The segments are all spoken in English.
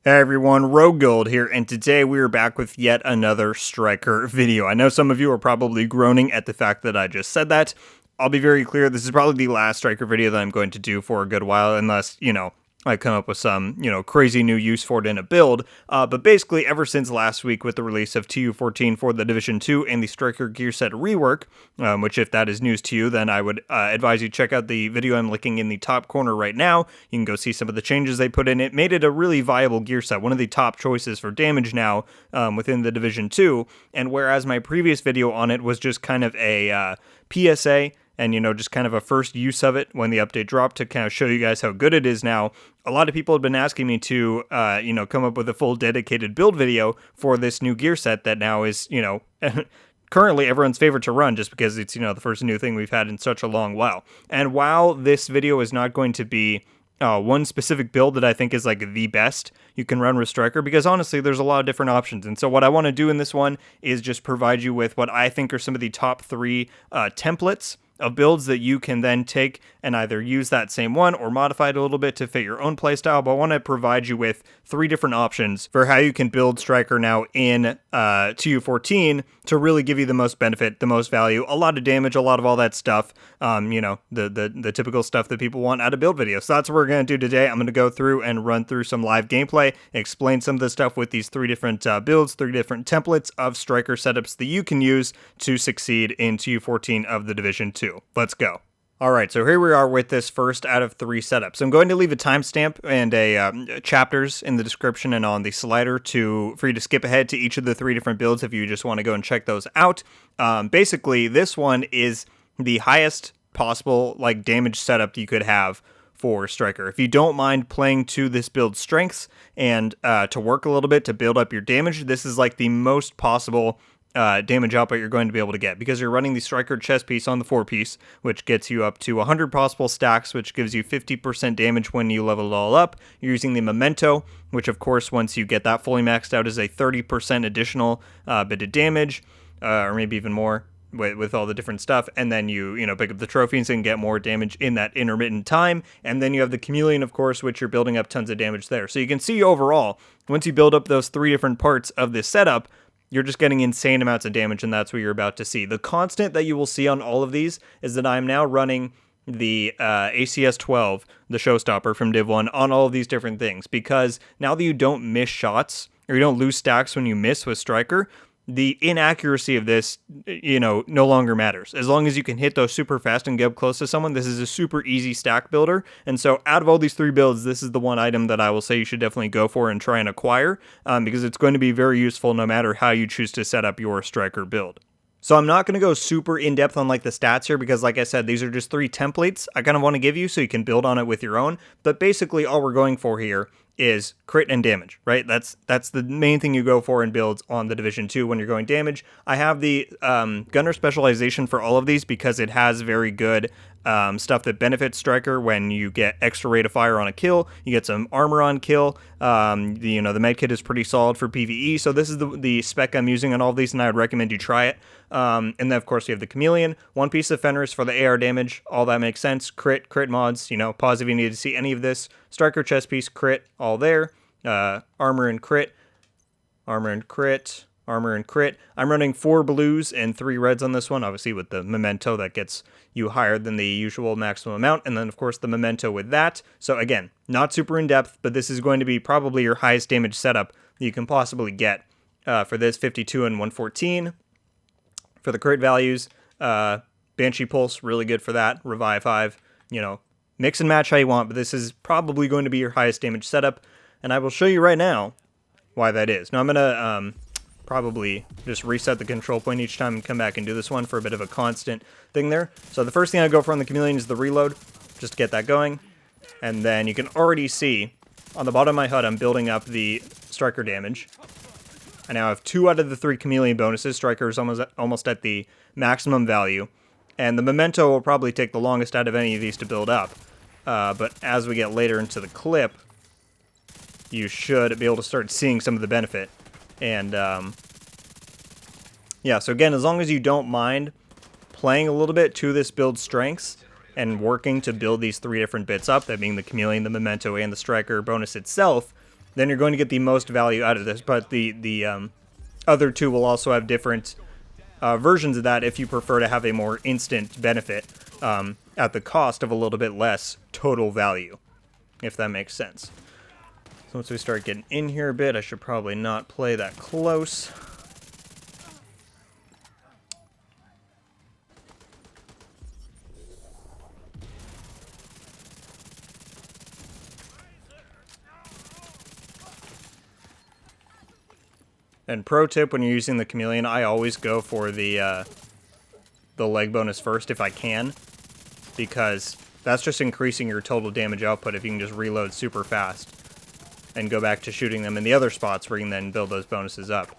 Hey everyone, RogueGold here, and today we are back with yet another Striker video. I know some of you are probably groaning at the fact that I just said that. I'll be very clear, this is probably the last Striker video that I'm going to do for a good while, unless, I come up with some, crazy new use for it in a build. But basically, ever since last week with the release of TU14 for the Division 2 and the Striker gear set rework, which if that is news to you, then I would advise you check out the video I'm linking in the top corner right now. You can go see some of the changes they put in. It made it a really viable gear set, one of the top choices for damage now within the Division 2. And whereas my previous video on it was just kind of a PSA, and, just kind of a first use of it when the update dropped to kind of show you guys how good it is now. A lot of people have been asking me to, come up with a full dedicated build video for this new gear set that now is, currently everyone's favorite to run just because it's, the first new thing we've had in such a long while. And while this video is not going to be one specific build that I think is like the best you can run with Striker, because honestly there's a lot of different options, and so what I want to do in this one is just provide you with what I think are some of the top 3 templates of builds that you can then take and either use that same one or modify it a little bit to fit your own playstyle. But I want to provide you with 3 different options for how you can build Striker now in TU14 to really give you the most benefit, the most value, a lot of damage, a lot of all that stuff, the typical stuff that people want out of build videos. So that's what we're going to do today. I'm going to go through and run through some live gameplay, explain some of the stuff with these 3 different builds, 3 different templates of Striker setups that you can use to succeed in TU14 of the Division 2. Let's go. Alright, so here we are with this first out of 3 setups. I'm going to leave a timestamp and a chapters in the description and on the slider for you to skip ahead to each of the 3 different builds if you just want to go and check those out. Basically, this one is the highest possible damage setup that you could have for Striker. If you don't mind playing to this build's strengths and to work a little bit to build up your damage, this is like the most possible damage output you're going to be able to get, because you're running the Striker chest piece on the 4-piece, which gets you up to 100 possible stacks, which gives you 50% damage when you level it all up. You're using the memento, which of course once you get that fully maxed out is a 30% additional bit of damage, or maybe even more with all the different stuff. And then you pick up the trophies and get more damage in that intermittent time. And then you have the chameleon, of course, which you're building up tons of damage there. So you can see overall, once you build up those 3 different parts of this setup, you're just getting insane amounts of damage, and that's what you're about to see. The constant that you will see on all of these is that I'm now running the ACS-12, the showstopper from Div 1, on all of these different things, because now that you don't miss shots, or you don't lose stacks when you miss with Striker, the inaccuracy of this, no longer matters. As long as you can hit those super fast and get up close to someone, this is a super easy stack builder. And so out of all these 3 builds, this is the one item that I will say you should definitely go for and try and acquire, because it's going to be very useful no matter how you choose to set up your Striker build. So I'm not going to go super in-depth on the stats here, because like I said, these are just 3 templates I kind of want to give you so you can build on it with your own. But basically all we're going for here is crit and damage, right? That's the main thing you go for in builds on the Division 2 when you're going damage. I have the gunner specialization for all of these because it has very good stuff that benefits Striker. When you get extra rate of fire on a kill, you get some armor on kill. The medkit is pretty solid for PvE, so this is the spec I'm using on all of these, and I would recommend you try it. And then of course you have the chameleon, 1 piece of Fenris for the AR damage, all that makes sense. Crit mods, pause if you need to see any of this. Striker chest piece, crit, all there. Armor and crit, armor and crit, armor and crit. I'm running 4 blues and 3 reds on this one, obviously with the memento that gets you higher than the usual maximum amount, and then of course the memento with that. So again, not super in depth, but this is going to be probably your highest damage setup that you can possibly get for this. 52 and 114 for the crit values. Banshee Pulse, really good for that. Revive 5, mix and match how you want, but this is probably going to be your highest damage setup, and I will show you right now why that is. Now I'm going to probably just reset the control point each time and come back and do this one for a bit of a constant thing there. So the first thing I go for on the chameleon is the reload, just to get that going. And then you can already see on the bottom of my HUD I'm building up the Striker damage. I now have 2 out of the 3 chameleon bonuses. Striker is almost at the maximum value. And the memento will probably take the longest out of any of these to build up. But as we get later into the clip, you should be able to start seeing some of the benefit. And yeah, so again, as long as you don't mind playing a little bit to this build's strengths and working to build these 3 different bits up, that being the chameleon, the memento, and the Striker bonus itself, then you're going to get the most value out of this. But the other two will also have different versions of that if you prefer to have a more instant benefit at the cost of a little bit less total value, if that makes sense. So once we start getting in here a bit, I should probably not play that close. And pro tip, when you're using the chameleon, I always go for the leg bonus first if I can, because that's just increasing your total damage output if you can just reload super fast and go back to shooting them in the other spots where you can then build those bonuses up.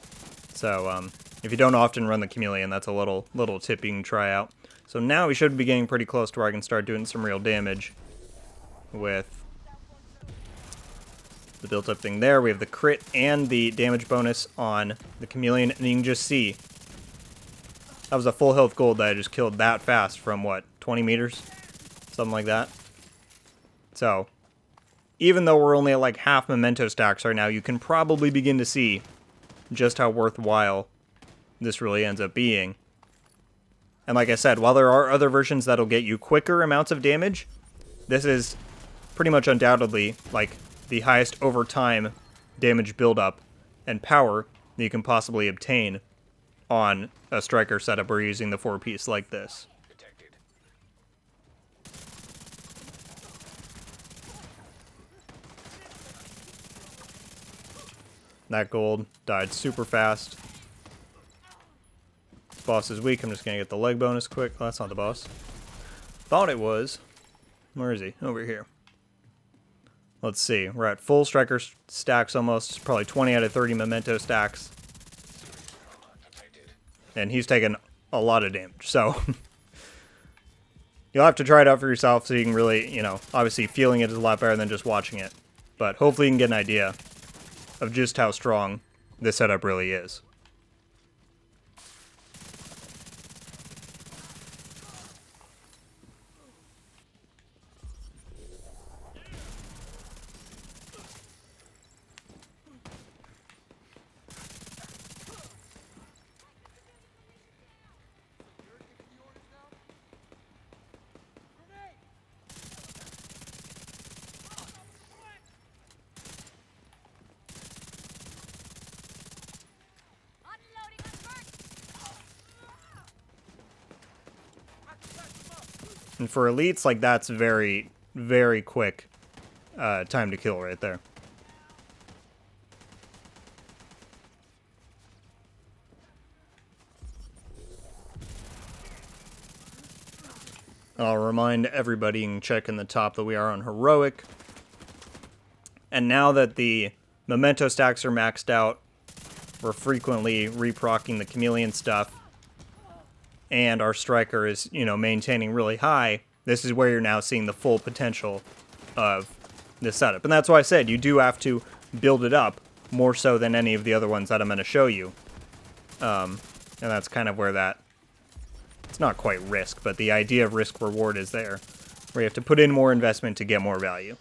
So if you don't often run the chameleon, that's a little tip you can try out. So now we should be getting pretty close to where I can start doing some real damage with the built-up thing there. We have the crit and the damage bonus on the chameleon, and you can just see that was a full health gold that I just killed that fast from, what, 20 meters? Something like that. So, even though we're only at like half memento stacks right now, you can probably begin to see just how worthwhile this really ends up being. And like I said, while there are other versions that'll get you quicker amounts of damage, this is pretty much undoubtedly like the highest over time damage buildup and power that you can possibly obtain on a striker setup where you're using the 4-piece like this. That gold died super fast. This boss is weak. I'm just going to get the leg bonus quick. Oh, that's not the boss. Thought it was. Where is he? Over here. Let's see. We're at full striker stacks almost. Probably 20 out of 30 memento stacks. And he's taken a lot of damage. So you'll have to try it out for yourself so you can really, you know, obviously feeling it is a lot better than just watching it. But hopefully you can get an idea of just how strong this setup really is. And for elites, like, that's very, very quick time to kill right there. I'll remind everybody and check in the top that we are on heroic. And now that the memento stacks are maxed out, we're frequently reprocking the chameleon stuff. And our striker is, you know, maintaining really high. This is where you're now seeing the full potential of this setup. And that's why I said you do have to build it up more so than any of the other ones that I'm going to show you. And that's kind of where that, it's not quite risk, but the idea of risk reward is there, where you have to put in more investment to get more value.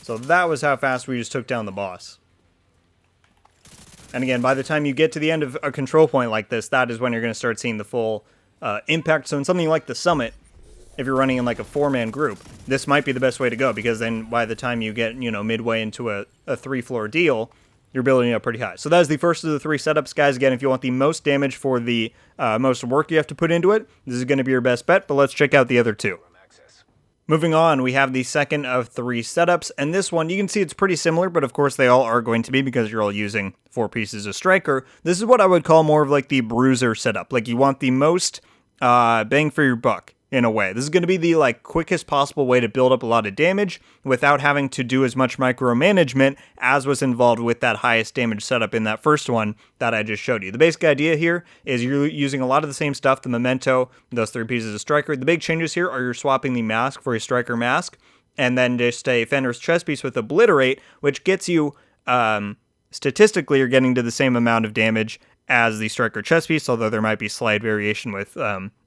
So that was how fast we just took down the boss. And again, by the time you get to the end of a control point like this, that is when you're going to start seeing the full impact. So in something like the Summit, if you're running in like a 4-man group, this might be the best way to go, because then by the time you get, you know, midway into a 3-floor deal, you're building up pretty high. So that is the first of the 3 setups, guys. Again, if you want the most damage for the most work you have to put into it, this is going to be your best bet, but let's check out the other 2. Moving on, we have the second of 3 setups, and this one, you can see it's pretty similar, but of course they all are going to be because you're all using 4 pieces of striker. This is what I would call more of like the Bruiser setup. Like, you want the most bang for your buck in a way. This is going to be the like quickest possible way to build up a lot of damage without having to do as much micromanagement as was involved with that highest damage setup in that first one that I just showed you. The basic idea here is you're using a lot of the same stuff, the memento, those 3 pieces of striker. The big changes here are you're swapping the mask for a striker mask, and then just a Fenrir's chest piece with obliterate, which gets you, statistically, you're getting to the same amount of damage as the striker chest piece, although there might be slight variation with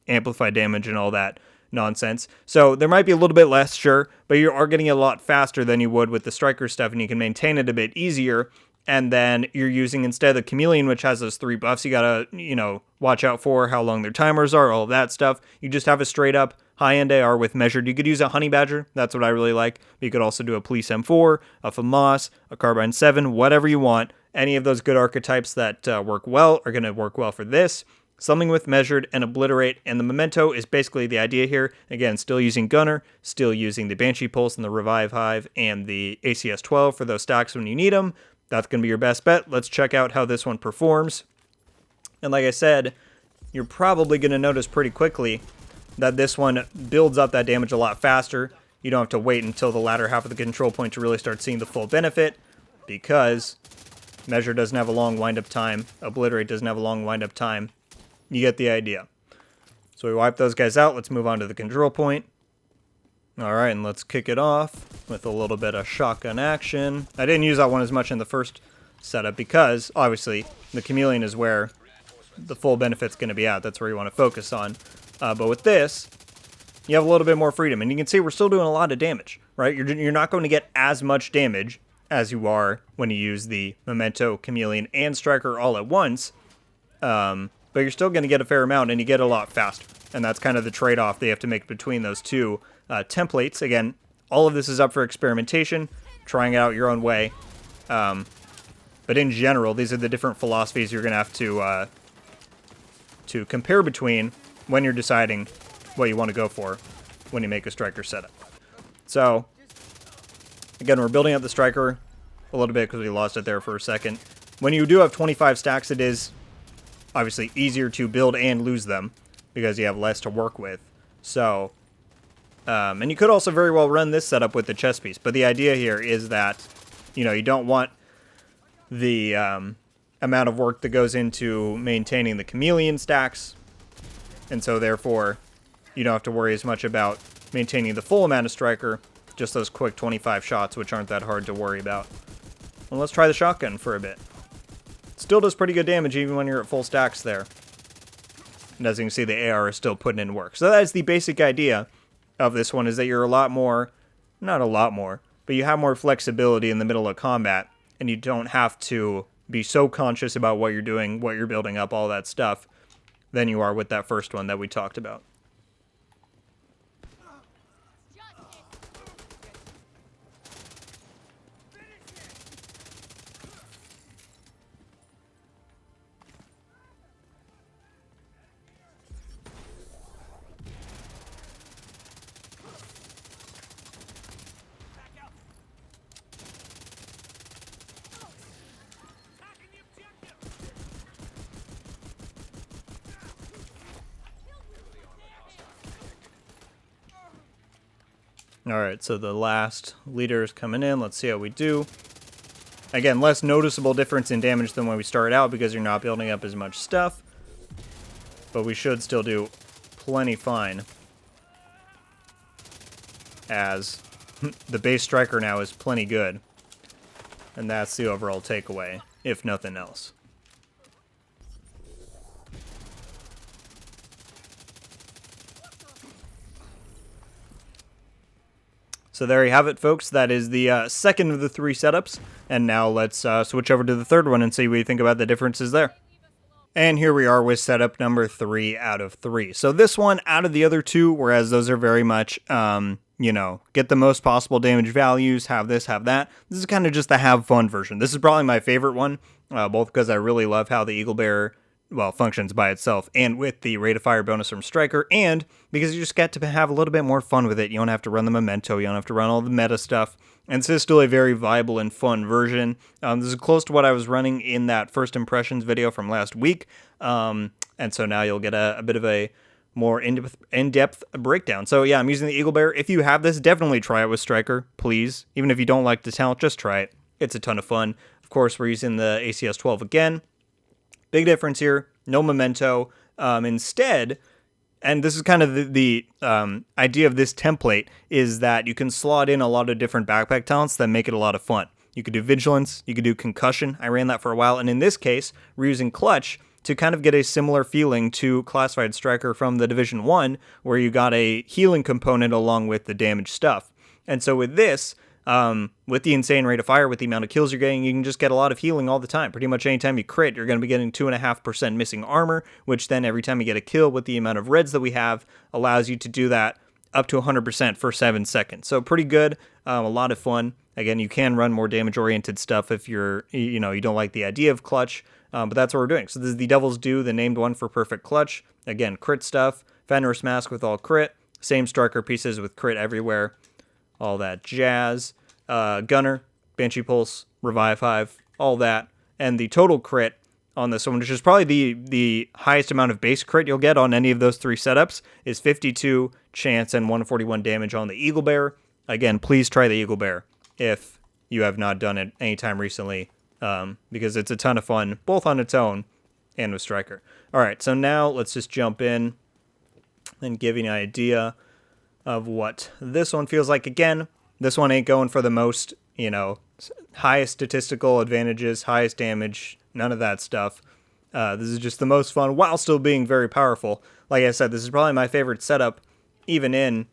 amplified damage and all that nonsense. So there might be a little bit less, sure, but you are getting a lot faster than you would with the striker stuff, and you can maintain it a bit easier. And then you're using, instead of the chameleon, which has those 3 buffs you gotta, watch out for, how long their timers are, all of that stuff. You just have a straight up high-end AR with measured. You could use a honey badger, that's what I really like. You could also do a police M4, a FAMAS, a carbine 7, whatever you want. Any of those good archetypes that work well are gonna work well for this. Something with measured and obliterate, and the memento is basically the idea here. Again, still using gunner, still using the banshee pulse and the revive hive and the ACS 12 for those stacks when you need them. That's going to be your best bet. Let's check out how this one performs. And like I said, you're probably going to notice pretty quickly that this one builds up that damage a lot faster. You don't have to wait until the latter half of the control point to really start seeing the full benefit, because measure doesn't have a long wind-up time, obliterate doesn't have a long wind-up time. You get the idea. So we wipe those guys out. Let's move on to the control point. All right, and let's kick it off with a little bit of shotgun action. I didn't use that one as much in the first setup because, obviously, the chameleon is where the full benefit's going to be at. That's where you want to focus on. But with this, you have a little bit more freedom. And you can see we're still doing a lot of damage, right? You're not going to get as much damage as you are when you use the memento, chameleon, and striker all at once. But you're still going to get a fair amount, and you get a lot faster. And that's kind of the trade-off they have to make between those two templates. Again, all of this is up for experimentation, trying it out your own way. But in general, these are the different philosophies you're going to have to compare between when you're deciding what you want to go for when you make a striker setup. So, again, we're building up the striker a little bit because we lost it there for a second. When you do have 25 stacks, it is obviously easier to build and lose them because you have less to work with. So, and you could also very well run this setup with the chest piece, but the idea here is that, you don't want the amount of work that goes into maintaining the chameleon stacks, and so therefore you don't have to worry as much about maintaining the full amount of striker, just those quick 25 shots, which aren't that hard to worry about. Well, let's try the shotgun for a bit. Still does pretty good damage even when you're at full stacks there. And as you can see, the AR is still putting in work. So that is the basic idea of this one, is that you're not a lot more, but you have more flexibility in the middle of combat, and you don't have to be so conscious about what you're doing, what you're building up, all that stuff, than you are with that first one that we talked about. Alright, so the last leader is coming in. Let's see how we do. Again, less noticeable difference in damage than when we started out because you're not building up as much stuff. But we should still do plenty fine, as the base striker now is plenty good. And that's the overall takeaway, if nothing else. So there you have it, folks. That is the second of the 3 setups. And now let's switch over to the third one and see what you think about the differences there. And here we are with setup number 3 out of 3. So this one out of the other 2, whereas those are very much, get the most possible damage values, have this, have that. This is kind of just the have fun version. This is probably my favorite one, both because I really love how the Eagle Bearer, functions by itself, and with the rate of fire bonus from Striker, and because you just get to have a little bit more fun with it. You don't have to run the memento, you don't have to run all the meta stuff, and this is still a very viable and fun version. This is close to what I was running in that first impressions video from last week, and so now you'll get a bit of a more in-depth breakdown. So yeah, I'm using the Eagle Bear. If you have this, definitely try it with Striker, please. Even if you don't like the talent, just try it. It's a ton of fun. Of course, we're using the ACS 12 again. Big difference here, no memento. Instead, and this is kind of the idea of this template, is that you can slot in a lot of different backpack talents that make it a lot of fun. You could do Vigilance, you could do Concussion. I ran that for a while, and in this case, we're using Clutch to kind of get a similar feeling to Classified Striker from the Division 1, where you got a healing component along with the damage stuff. And so with this, with the insane rate of fire, with the amount of kills you're getting, you can just get a lot of healing all the time. Pretty much anytime you crit, you're going to be getting 2.5% missing armor, which then every time you get a kill with the amount of reds that we have, allows you to do that up to 100% for 7 seconds. So pretty good, a lot of fun. Again, you can run more damage-oriented stuff if you don't like the idea of Clutch, but that's what we're doing. So this is the Devil's Due, the named one for Perfect Clutch. Again, crit stuff, Fenris Mask with all crit, same Striker pieces with crit everywhere, all that jazz. Gunner, Banshee Pulse, Revive Hive, all that. And the total crit on this one, which is probably the highest amount of base crit you'll get on any of those 3 setups, is 52 chance and 141 damage on the Eagle Bear. Again, please try the Eagle Bear if you have not done it anytime recently, because it's a ton of fun, both on its own and with Striker. All right, so now let's just jump in and give you an idea of what this one feels like. Again, this one ain't going for the most, highest statistical advantages, highest damage, none of that stuff. This is just the most fun while still being very powerful. Like I said, this is probably my favorite setup, even in,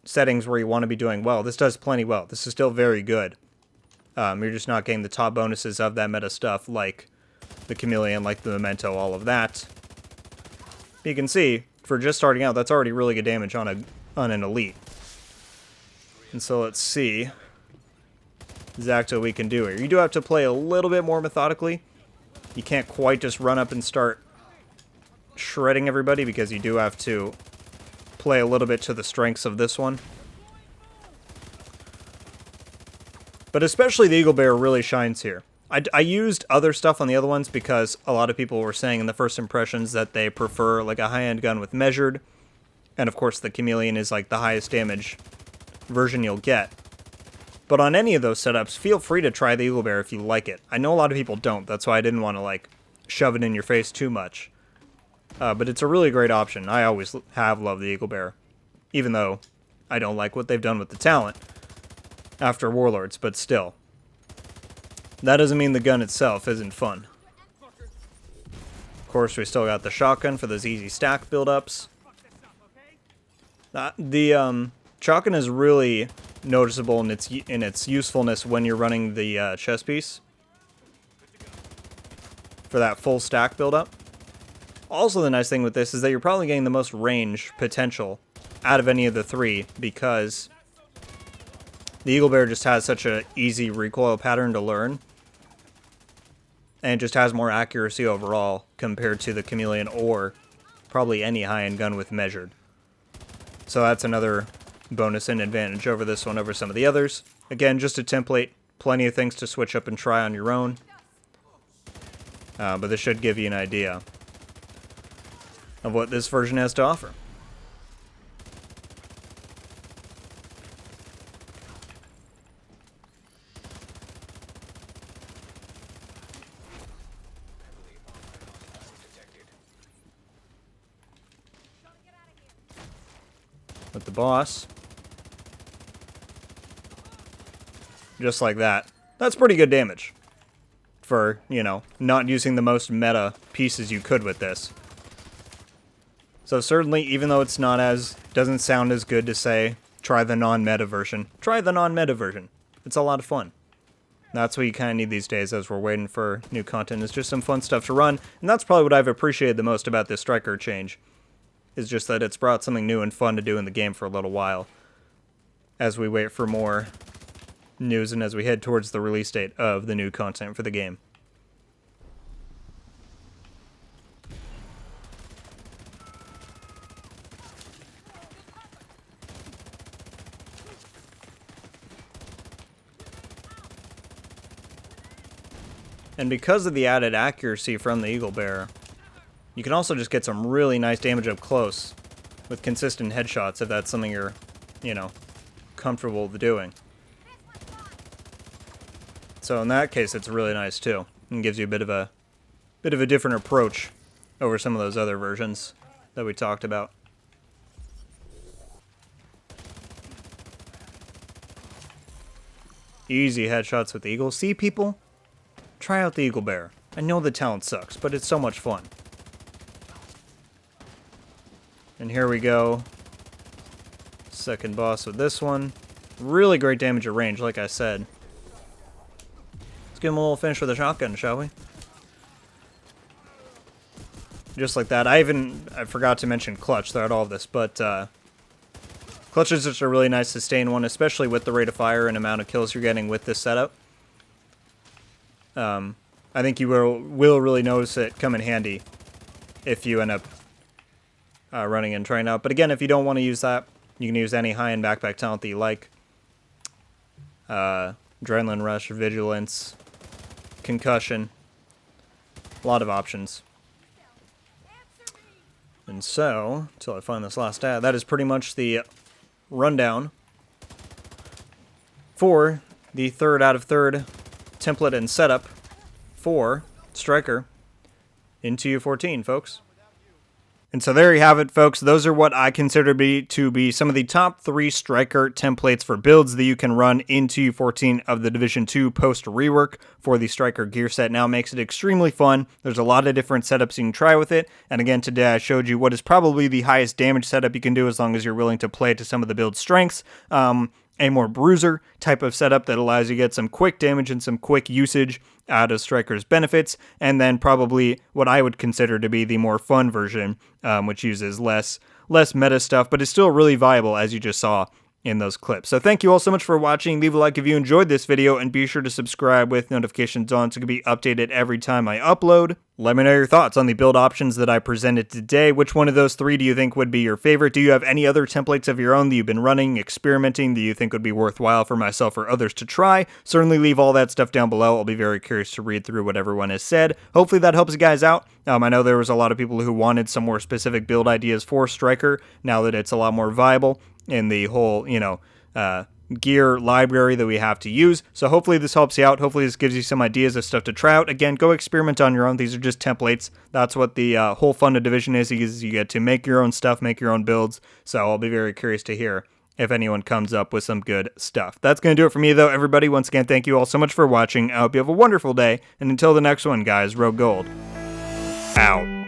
settings where you want to be doing well. This does plenty well. This is still very good. You're just not getting the top bonuses of that meta stuff, like the Chameleon, like the Memento, all of that. You can see, for just starting out, that's already really good damage on an Elite. And so let's see exactly what we can do here. You do have to play a little bit more methodically. You can't quite just run up and start shredding everybody, because you do have to play a little bit to the strengths of this one. But especially the Eagle Bear really shines here. I used other stuff on the other ones because a lot of people were saying in the first impressions that they prefer like a high-end gun with measured. And of course the Chameleon is like the highest damage version you'll get. But on any of those setups, feel free to try the Eagle Bear if you like it. I know a lot of people don't, that's why I didn't want to like shove it in your face too much. But it's a really great option. I always have loved the Eagle Bear, even though I don't like what they've done with the talent after Warlords, but still. That doesn't mean the gun itself isn't fun. Of course, we still got the shotgun for those easy stack build-ups. The shotgun is really noticeable in its usefulness when you're running the chest piece for that full stack build-up. Also, the nice thing with this is that you're probably getting the most range potential out of any of the 3, because the Eagle Bear just has such an easy recoil pattern to learn, and it just has more accuracy overall compared to the Chameleon or probably any high-end gun with measured. So that's another bonus and advantage over this one over some of the others. Again, just a template, plenty of things to switch up and try on your own, but this should give you an idea of what this version has to offer. With the boss. Just like that. That's pretty good damage for, not using the most meta pieces you could with this. So certainly, even though it's doesn't sound as good to say, try the non-meta version. Try the non-meta version. It's a lot of fun. That's what you kind of need these days as we're waiting for new content. It's just some fun stuff to run. And that's probably what I've appreciated the most about this Striker change. Is just that it's brought something new and fun to do in the game for a little while. As we wait for more news and as we head towards the release date of the new content for the game. And because of the added accuracy from the Eagle Bear, You can also just get some really nice damage up close with consistent headshots if that's something you're, you know, comfortable with doing. So in that case, it's really nice too, and gives you a bit of a different approach over some of those other versions that we talked about. Easy headshots with the Eagle. See, people? Try out the Eagle Bear. I know the talent sucks, but it's so much fun. And here we go. Second boss with this one. Really great damage at range, like I said. Let's give him a little finish with a shotgun, shall we? Just like that. I forgot to mention clutch throughout all of this, but clutch is just a really nice sustain one, especially with the rate of fire and amount of kills you're getting with this setup. I think you will really notice it come in handy if you end up running and trying out. But again, if you don't want to use that, you can use any high-end backpack talent that you like. Adrenaline Rush, Vigilance, Concussion. A lot of options. And so, until I find this last ad, that is pretty much the rundown for the 3rd out of 3rd template and setup for Striker in TU14, folks. And so there you have it, folks. Those are what I consider to be some of the top 3 Striker templates for builds that you can run in TU14 of the Division 2 post-rework for the Striker gear set. Now makes it extremely fun. There's a lot of different setups you can try with it. And again, today I showed you what is probably the highest damage setup you can do as long as you're willing to play to some of the build strengths. A more Bruiser type of setup that allows you to get some quick damage and some quick usage out of Striker's benefits, and then probably what I would consider to be the more fun version, which uses less meta stuff, but is still really viable, as you just saw in those clips. So thank you all so much for watching. Leave a like if you enjoyed this video, and be sure to subscribe with notifications on so you can be updated every time I upload. Let me know your thoughts on the build options that I presented today. Which one of those 3 do you think would be your favorite? Do you have any other templates of your own that you've been running, experimenting, that you think would be worthwhile for myself or others to try? Certainly leave all that stuff down below. I'll be very curious to read through what everyone has said. Hopefully that helps you guys out. I know there was a lot of people who wanted some more specific build ideas for Striker now that it's a lot more viable in the whole, gear library that we have to use. So hopefully this helps you out. Hopefully this gives you some ideas of stuff to try out. Again, go experiment on your own. These are just templates. That's what the whole fun of Division is you get to make your own stuff, make your own builds. So I'll be very curious to hear if anyone comes up with some good stuff. That's going to do it for me, though. Everybody, once again, thank you all so much for watching. I hope you have a wonderful day. And until the next one, guys, RogueGold out.